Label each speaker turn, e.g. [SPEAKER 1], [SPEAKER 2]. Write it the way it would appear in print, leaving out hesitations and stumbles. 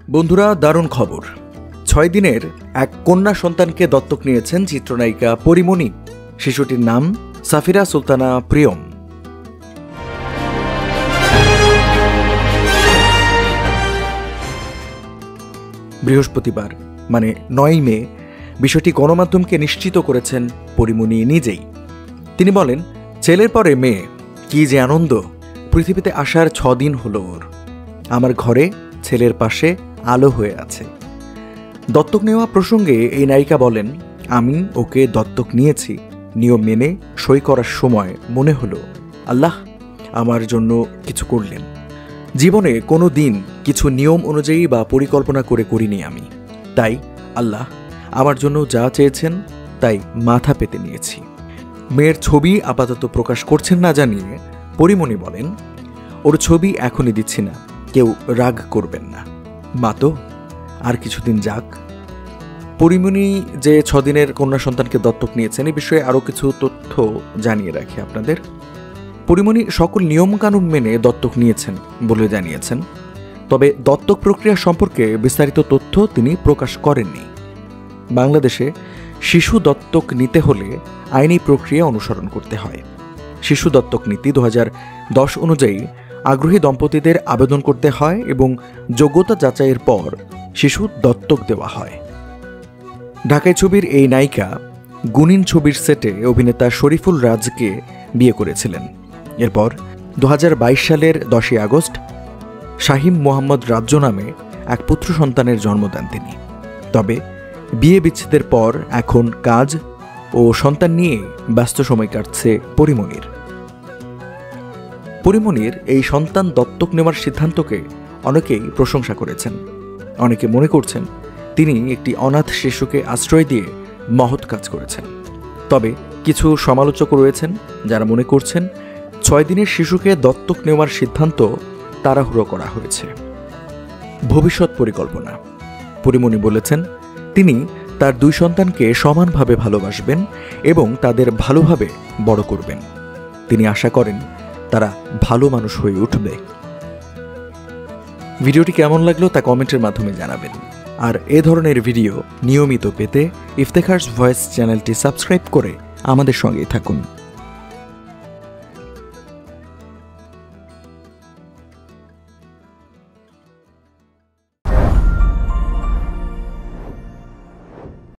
[SPEAKER 1] বন্ধুরা, দারুণ খবর। 6 দিনের এক কন্যা সন্তানকে দত্তক নিয়েছেন চিত্রনায়িকা পরিমণি। শিশুটির নাম সাফিরা সুলতানা প্রিয়ম। বৃহস্পতিবার মানে 9 মে বিষয়টি গণমাধ্যমকে নিশ্চিত করেছেন পরিমণি নিজেই। তিনি বলেন, ছেলের পরে মেয়ে, কি যে আনন্দ। পৃথিবীতে আসার 6 দিন হলো ওর। আমার ঘরে ছেলের পাশে আলো হয়ে আছে। দত্তক নেওয়া প্রসঙ্গে এই নায়িকা বলেন, আমি ওকে দত্তক নিয়েছি। নিয়ম মেনে সই করার সময় মনে হলো আল্লাহ আমার জন্য কিছু করলেন। জীবনে কোনো দিন কিছু নিয়ম অনুযায়ী বা পরিকল্পনা করে করিনি আমি। তাই আল্লাহ আমার জন্য যা চেয়েছেন তাই মাথা পেতে নিয়েছি। মেয়ের ছবি আপাতত প্রকাশ করছেন না জানিয়ে পরিমণি বলেন, ওর ছবি এখনই দিচ্ছি না, কেউ রাগ করবেন না। মা তো আর কিছুদিন যাক। পরিমণি যে 6 দিনের কন্যা সন্তানকে দত্তক নিয়েছেন এ বিষয়ে আরও কিছু তথ্য জানিয়ে রাখি আপনাদের। পরিমণি সকল নিয়মকানুন মেনে দত্তক নিয়েছেন বলে জানিয়েছেন, তবে দত্তক প্রক্রিয়া সম্পর্কে বিস্তারিত তথ্য তিনি প্রকাশ করেননি। বাংলাদেশে শিশু দত্তক নিতে হলে আইনি প্রক্রিয়া অনুসরণ করতে হয়। শিশু দত্তক নীতি 2010 অনুযায়ী আগ্রহী দম্পতিদের আবেদন করতে হয় এবং যোগ্যতা যাচাইয়ের পর শিশু দত্তক দেওয়া হয়। ঢাকাই ছবির এই নায়িকা গুনিন ছবির সেটে অভিনেতা শরীফুল রাজকে বিয়ে করেছিলেন। এরপর 2022 সালের 10 আগস্ট শাহিম মোহাম্মদ রাজ্য নামে এক পুত্র সন্তানের জন্ম দেন তিনি। তবে বিয়ে বিচ্ছেদের পর এখন কাজ ও সন্তান নিয়ে ব্যস্ত সময় কাটছে পরিমণির। পরিমণির এই সন্তান দত্তক নেওয়ার সিদ্ধান্তকে অনেকেই প্রশংসা করেছেন। অনেকে মনে করছেন তিনি একটি অনাথ শিশুকে আশ্রয় দিয়ে মহৎ কাজ করেছেন। তবে কিছু সমালোচক রয়েছেন যারা মনে করছেন 6 দিনের শিশুকে দত্তক নেওয়ার সিদ্ধান্ত তাড়াহুড়ো করা হয়েছে। ভবিষ্যৎ পরিকল্পনা। পরিমণি বলেছেন, তিনি তার 2 সন্তানকে সমানভাবে ভালোবাসবেন এবং তাদের ভালোভাবে বড় করবেন। তিনি আশা করেন তারা ভালো মানুষ হয়ে উঠবে। ভিডিওটি কেমন লাগলো তা কমেন্টের মাধ্যমে জানাবেন। আর এ ধরনের ভিডিও নিয়মিত পেতে ইফতেখারস ভয়েস চ্যানেলটি সাবস্ক্রাইব করে আমাদের সঙ্গেই থাকুন।